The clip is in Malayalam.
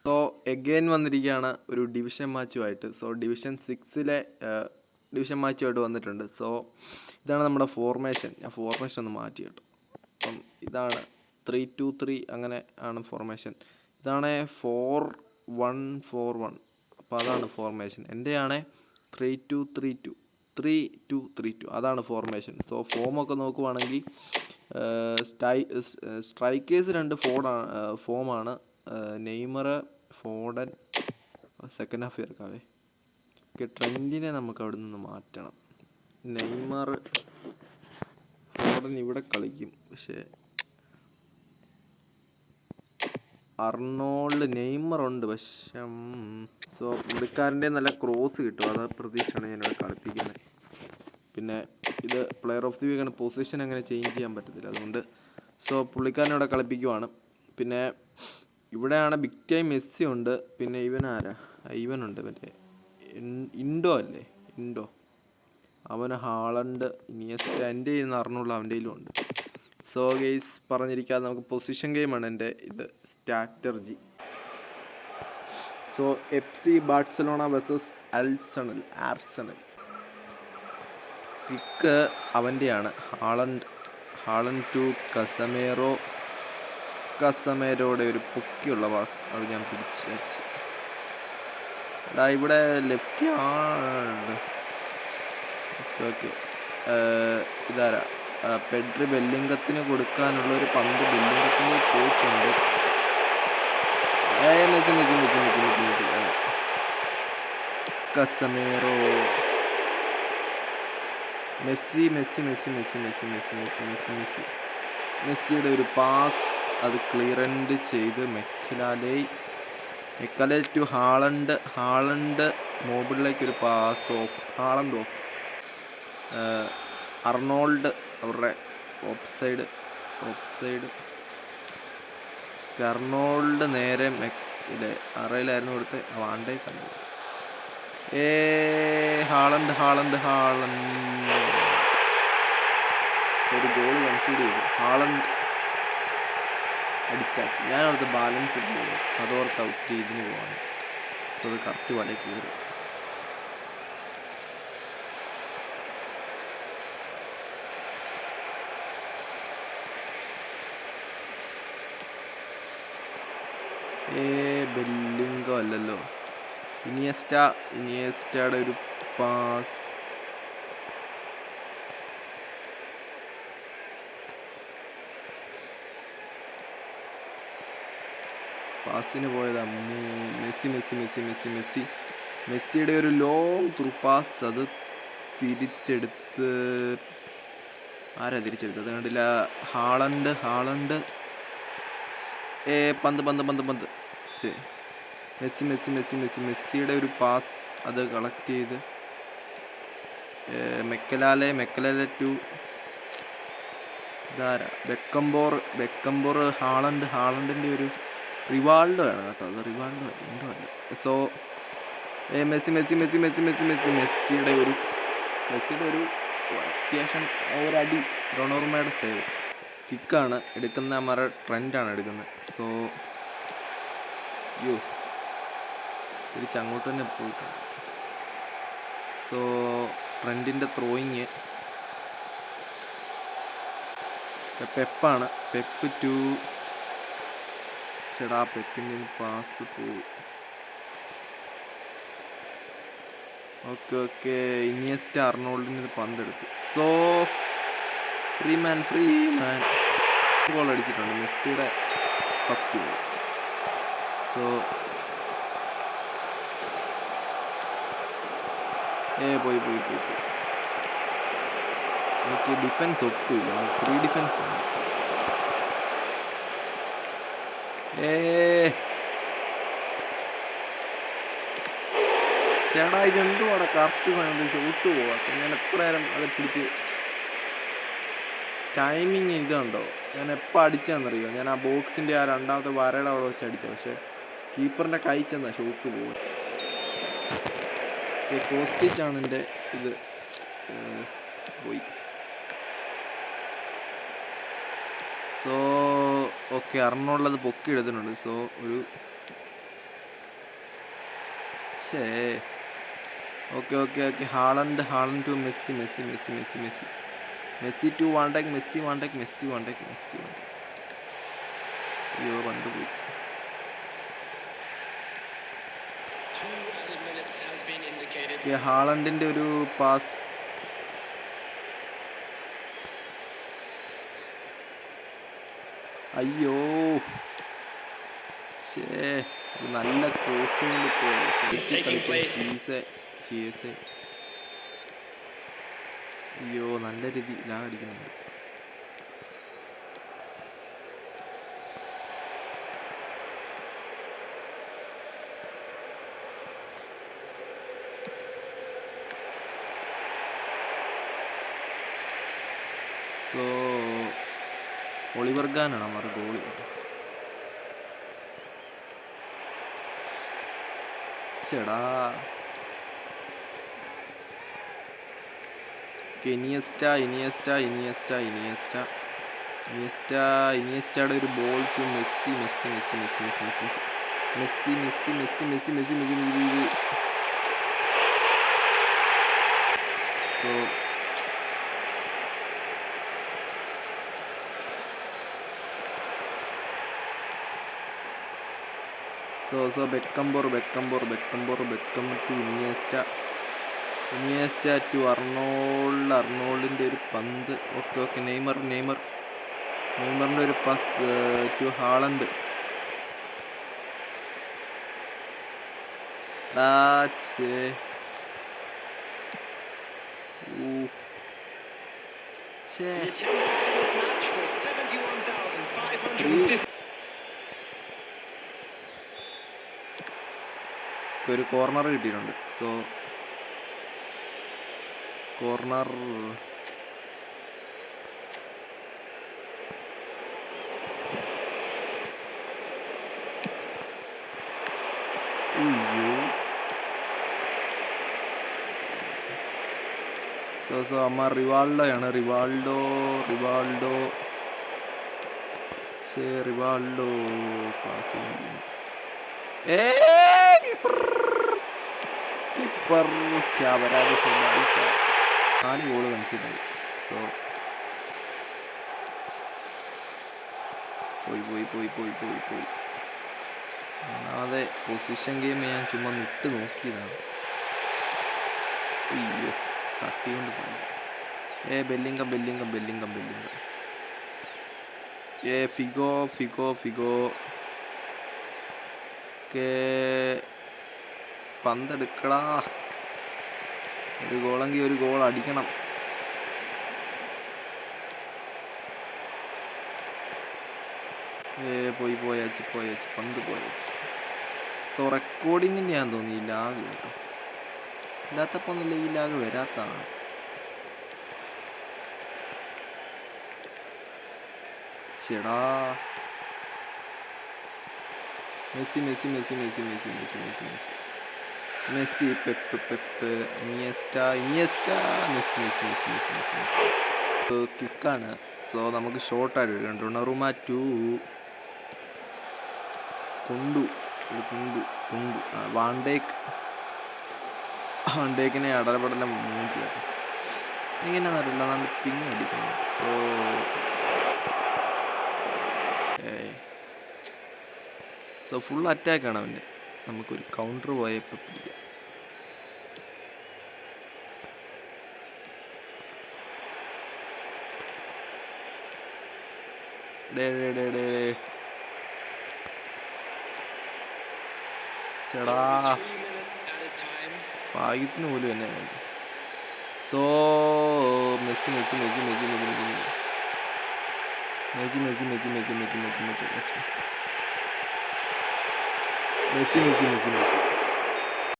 സോ എഗെയിൻ വന്നിരിക്കുകയാണ് ഒരു ഡിവിഷൻ മാച്ചുമായിട്ട്. സോ ഡിവിഷൻ 6-ലെ ഡിവിഷൻ മാച്ചുമായിട്ട് വന്നിട്ടുണ്ട്. സോ ഇതാണ് നമ്മുടെ ഫോർമേഷൻ. ഞാൻ ഫോർമേഷൻ ഒന്ന് മാറ്റി കേട്ടോ. അപ്പം ഇതാണ് 3-2-3 അങ്ങനെ ആണ് ഫോർമേഷൻ. ഇതാണ് 4-1-4-1. അപ്പോൾ അതാണ് ഫോർമേഷൻ. എൻ്റെ ആണ് 3-2-3-2 3-2-3-2 അതാണ് ഫോർമേഷൻ. സോ ഫോമൊക്കെ നോക്കുവാണെങ്കിൽ സ്ട്രൈക്കേഴ്സ് 2 ഫോമാണ്. Neymar, Foden. സെക്കൻഡ് ഹാഫ് ഇറക്കാവേ. ഓക്കെ, ട്രെൻഡിനെ നമുക്ക് അവിടെ നിന്ന് മാറ്റണം. നെയ്മർ, ഫോഡൻ ഇവിടെ കളിക്കും. പക്ഷേ അർണോൾഡ്, നെയ്മർ ഉണ്ട്. പക്ഷേ സോ പുള്ളിക്കാരൻ്റെ നല്ല ക്രോസ് കിട്ടും. അത് പ്രതീക്ഷയാണ് ഞാനിവിടെ കളിപ്പിക്കുന്നത്. പിന്നെ ഇത് പ്ലെയർ ഓഫ് ദി വീക്കാണ്. പൊസിഷൻ അങ്ങനെ ചേഞ്ച് ചെയ്യാൻ പറ്റത്തില്ല. അതുകൊണ്ട് സോ പുള്ളിക്കാരനെ ഇവിടെ കളിപ്പിക്കുവാണ്. പിന്നെ ഇവിടെയാണ് ബിഗ് ടൈം മെസ്സി ഉണ്ട്. പിന്നെ ഇവനുണ്ട് മറ്റേ ഇൻഡോ അല്ലേ, ഇൻഡോ. അവന് ഹാളണ്ട്, ഇനിയസ്റ്റ. എൻ്റെ കയ്യിൽ നിന്ന് അറിഞ്ഞുള്ള അവൻ്റെ കയ്യിലും ഉണ്ട്. സോ ഗെയ്സ് പറഞ്ഞിരിക്കാതെ നമുക്ക് പൊസിഷൻ ഗെയിമാണ് എൻ്റെ ഇത് strategy. So FC Barcelona versus Arsenal. Kick അവൻ്റെയാണ്. ഹാളണ്ട് ടു കസമേരോയുടെ ഒരു പൊക്കിയുള്ള പാസ്. അത് ഞാൻ പിടിച്ച് വെച്ച്. ഇവിടെ ലെഫ്റ്റ് ആണ്. ഓക്കെ ഇതാരാ പെഡ്രി ബെല്ലിംഗത്തിന് കൊടുക്കാനുള്ള ഒരു പന്ത് ബെല്ലിംഗത്തിന് പോയിട്ടുണ്ട്. കസമേറോ, മെസ്സിയുടെ ഒരു പാസ്. അത് ക്ലിയറൻഡ് ചെയ്ത് മെക്കലെ ടു ഹാളണ്ട് മോബിളിലേക്ക് ഒരു pass of. Haaland of. Arnold അവരുടെ ഓഫ് സൈഡ്. അർണോൾഡ് നേരെ അറയിലായിരുന്നു കൊടുത്ത് വാണ്ടേ കണ്ടു. ഹാളണ്ട് ഒരു ഗോൾ കൺസീഡ് ചെയ്തു. ഹാളണ്ട് അടിച്ചാച്ച്. ഞാനവിടുത്തെ ബാലൻസ് ഇട്ടില്ല. അതോർത്ത് ഔട്ട് ഇതിന് പോവാണ്. സോ അത് കറക്റ്റ് വല കയറി. ബെല്ലിംഗോ അല്ലല്ലോ, ഇനിയസ്റ്റയുടെ ഒരു പാസ്. പാസിന് പോയതാ മെസ്സിയുടെ ഒരു ലോങ് ത്രൂ പാസ്. അത് തിരിച്ചെടുത്ത് ആരാ തിരിച്ചെടുത്തത് കണ്ടില്ല. ഹാളണ്ട് പന്ത് ശരി. മെസ്സിയുടെ ഒരു പാസ്. അത് കളക്ട് ചെയ്ത് മെക്കലാലെ ടു ഇതാരാ ബെക്കംബോർ ഹാളണ്ടിൻ്റെ ഒരു റിവാൾഡോ ആണ് കേട്ടോ. അത് റിവാൾഡോ എന്തോ അല്ല. സോ മെസ്സിയുടെ ഒരു അത്യാവശ്യം ഒരടി. ഡൊണോർമയുടെ സേവ്. കിക്കാണ് എടുക്കുന്ന. നമ്മുടെ ട്രെൻഡാണ് എടുക്കുന്നത്. സോ തിരിച്ചങ്ങോട്ട് തന്നെ പോയിട്ടുണ്ട്. സോ ട്രെൻഡിൻ്റെ ത്രോയിങ്. പെപ്പാണ്. പെപ്പ് ടു പെപ്പിൻ്റെ പാസ് പോയി. ഓക്കെ ഇനിയസ്റ്റ അർണോൾഡിന് ഇത് പന്തെടുത്തു. സോ ഫ്രീ മാൻ ഗോൾ അടിച്ചിട്ടുണ്ട്. മെസ്സിയുടെ ഫസ്റ്റ് ഗോൾ. സോ പോയി. എനിക്ക് ഡിഫൻസ് ഒട്ടുമില്ല. 3 ഡിഫൻസ് ആണ്. ചേട്ടാ ഇതെന്തുവാടെ കറക്റ്റ് സമയത്ത് ഷൂട്ട് പോവാം. ഞാൻ എത്ര നേരം അത് പിടിച്ച് ടൈമിങ് ഇതുണ്ടോ. ഞാൻ എപ്പോൾ അടിച്ചാന്നറിയോ, ഞാൻ ആ ബോക്സിൻ്റെ ആ രണ്ടാമത്തെ വരയുടെ അവിടെ വെച്ച് അടിച്ചത്. പക്ഷേ കീപ്പറിൻ്റെ കൈ ചെന്നാ ഷൂട്ട് പോകും. കോസ്റ്റിച്ചാണ് എൻ്റെ ഇത് പോയി. സോ ഓക്കെ അർണോൾഡ് പൊക്കി എടുത്തിട്ടുണ്ട്. സോ ഒരു ഛേ. Okay okay okay. Haaland to Messi to van Dijk Messi. അയ്യോ കണ്ടുപോയി. ഹാളണ്ടിൻ്റെ ഒരു പാസ്. അയ്യോ നല്ല ക്രോസിംഗ് അയ്യോ നല്ല രീതി ലാഗടിക്കുന്നുണ്ട്. സോ ഒളിവർ ഖാനാണ് അവരുടെ ഗോളി. ചേടാ ഇനിയസ്റ്റയുടെ ഒരു ball to Messi. So Beckham to Iniesta to അർണോൾഡിൻ്റെ ഒരു പന്ത്. ഓക്കെ നെയ്മറിൻ്റെ ഒരു പാസ് ടു ഹാളണ്ട്. ഒരു കോർണർ കിട്ടിയിട്ടുണ്ട്. സോ കോർണർ സോ അമ്മ റിവാൾഡോയാണ്. Rivaldo pass. കീപ്പർ 4 ഗോള് കൺസിഡറായി. സോ പോയി. ഒന്നാമതെ പൊസിഷൻ ഗെയിം ഞാൻ ചുമ്മാ നിട്ട് നോക്കിയതാണ്. അയ്യോ തട്ടിക്കൊണ്ട് പോയി. ബെല്ലിംഗം ഫിഗോ പന്തെടുക്കടാ. ഒരു ഗോളെങ്കിൽ ഒരു ഗോൾ അടിക്കണം. പോയച്ച് പന്ത് പോയച്ച്. സോ റെക്കോർഡിങ്ങിൻ്റെ ഞാൻ തോന്നി ഈ ലാഗ് കേട്ടോ. ഇല്ലാത്തപ്പോൾ ഒന്നുമില്ല, ഈ ലാഗ് വരാത്തതാണ്. ചേടാ മെസ്സി പെപ്പ് ഇനിയസ്റ്റ മെസ്സി കിക്കാണ്. സോ നമുക്ക് ഷോർട്ടായിട്ട് എടുക്കണം. ഡൊണറുമ ടു കുണ്ടു വാണ്ടേക്കിനെ അടപടല മൂഞ്ചി കേട്ടോ. എനിക്കെന്നെ അറിയില്ല, നല്ല പിങ് അടിക്കുന്നു. സോ ഫുൾ അറ്റാക്കാണ് അവൻ്റെ. നമുക്കൊരു കൗണ്ടർ പോയപ്പോൾ പിടിക്കാം. ചേടാ ഭാഗ്യത്തിന് പോലും എന്നെ വേണ്ട. So Messi Messi